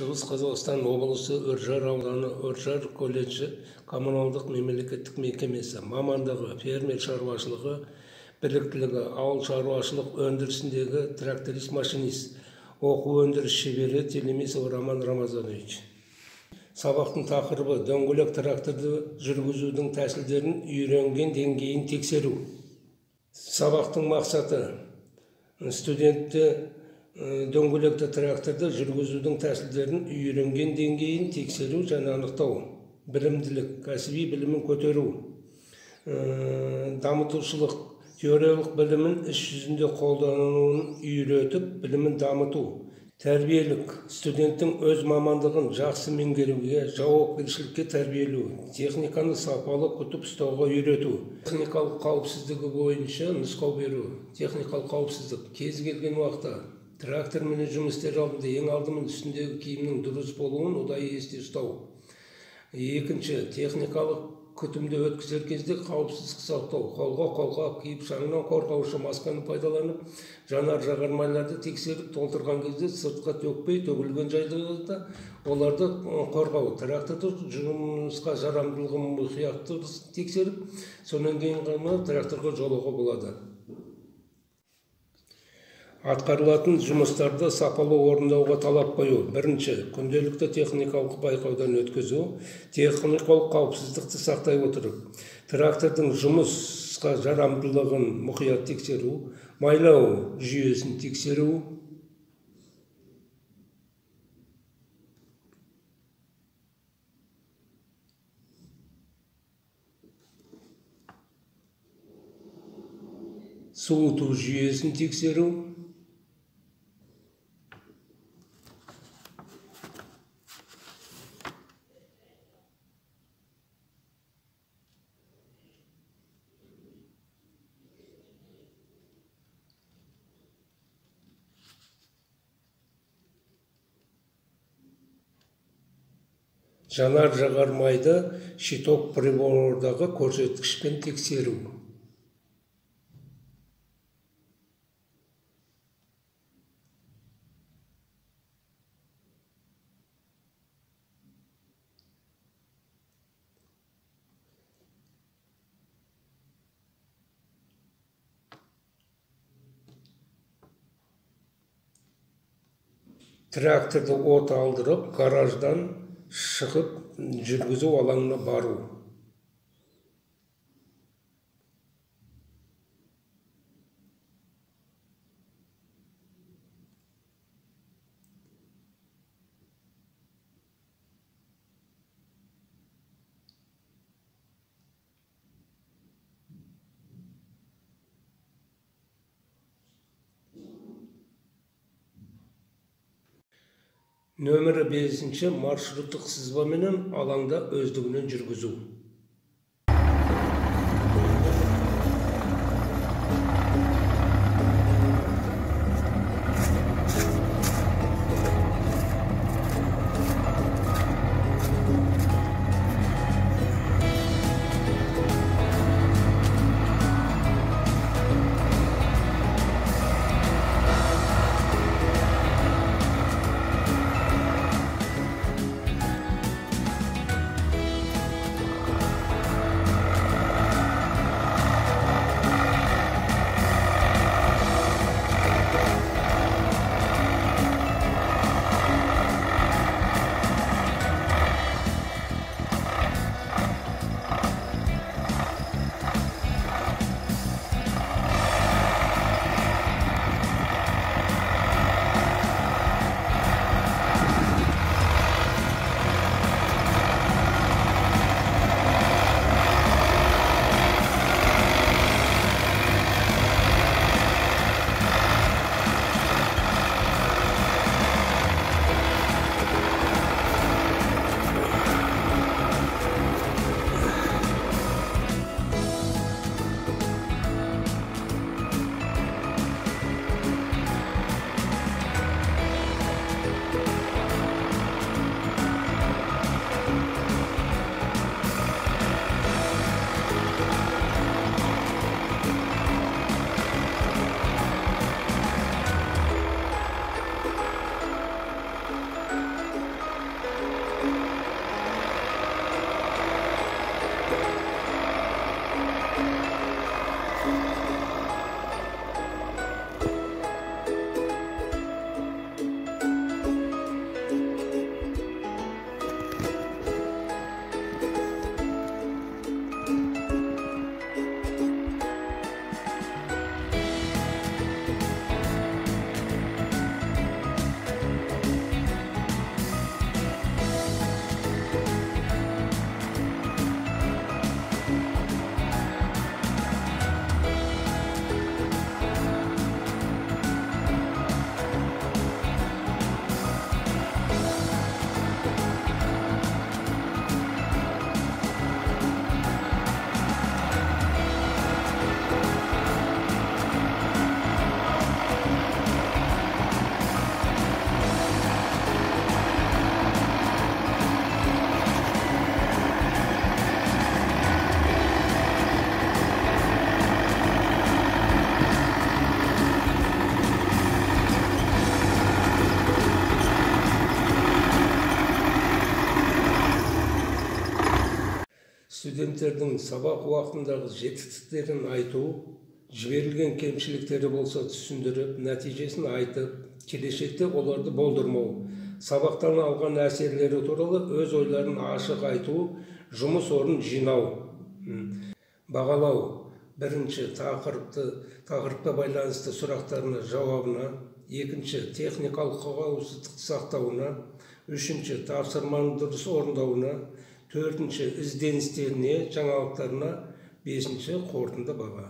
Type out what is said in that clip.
Шығыс Қазақстан облысы Үржар ауданы Үржар колледжі коммуналдық мемлекеттік мекемесі мамандығы фермер шаруашылығы біліктілігі ауыл шаруашылық өндірісіндегі тракторист машинист оқу өндіріс шебері Телемисов Роман Рамазанович. Сабақтың тақырыбы дөңгелек тракторды жүргізудің тәсілдерін үйренген деңгейін тексеру. Сабақтың мақсаты студентті дөңгелекті тракторды жүргізудің тәсілдерін үйренген деңгейін тексеру және анықтау, білімділік, кәсіби білімін көтеру, дамытушылық, теориялық білімін іс жүзінде қолдануын үйретіп, білімін дамыту, тәрбиелік, студенттің өз мамандығын жақсы меңгеруге, жауапкершілікке тәрбиелеу, техниканы сапалы күтіп ұстауға үйрету, техникалық қауіпсіздігі бойынша нұсқау беру. Техникалық қауіпсіздік кез келген уақытта трактормен жұмыс істер алдында ең алдымен үстіндегі киімнің дұрыс болуын ұдайы есте ұстау. Екінші, техникалық күтімді өткізер кезде қауіпсіздік сақтау, қолға киіп шаңнан қорғаушы масканы пайдаланып, жанар-жағармайларды тексеріп толтырған кезде сыртқа төкпей, төгілген жайларда оларды қорғау. Тракторды жұмысқа жарамдылығын мұқият тексеріп, сонан кейін ғана тракторға жолауға болады. Атқарылатын жұмыстарды сапалы орындауға талап қою. Бірінші, күнделікті техникалық байқаудан өткізу, техникалық қауіпсіздікті сақтай отырып, трактордың жұмысқа жарамдылығын мұқият тексеру, майлау жүйесін тексеру, суыту жүйесін тексеру, жанар-жағармайды щиток прибордағы көрсеткішпен тексеру. Тракторды от алдырып, гараждан шығып, жүргізу алаңына бару. Нөмірі 5-ші маршруттық сызбаменен алаңда өздігінен жүргізу. студенттердің сабақ уақытындағы жетістіктерін айту, жіберілген кемшіліктері болса түсіндіріп, нәтижесін айтып, келешекте оларды болдырмау, сабақтан алған әсерлері туралы өз ойларын ашық айту, жұмыс орнын жинау. Бағалау: бірінші, тақырыпқа байланысты сұрақтарына жауабына, екінші, техникалық қауіпсіздікті сақтауына, үшінші, тапсырманы дұрыс орындауына, төртінші, ізденістеріне, жаңалықтарына, бесінші, қорытынды баға.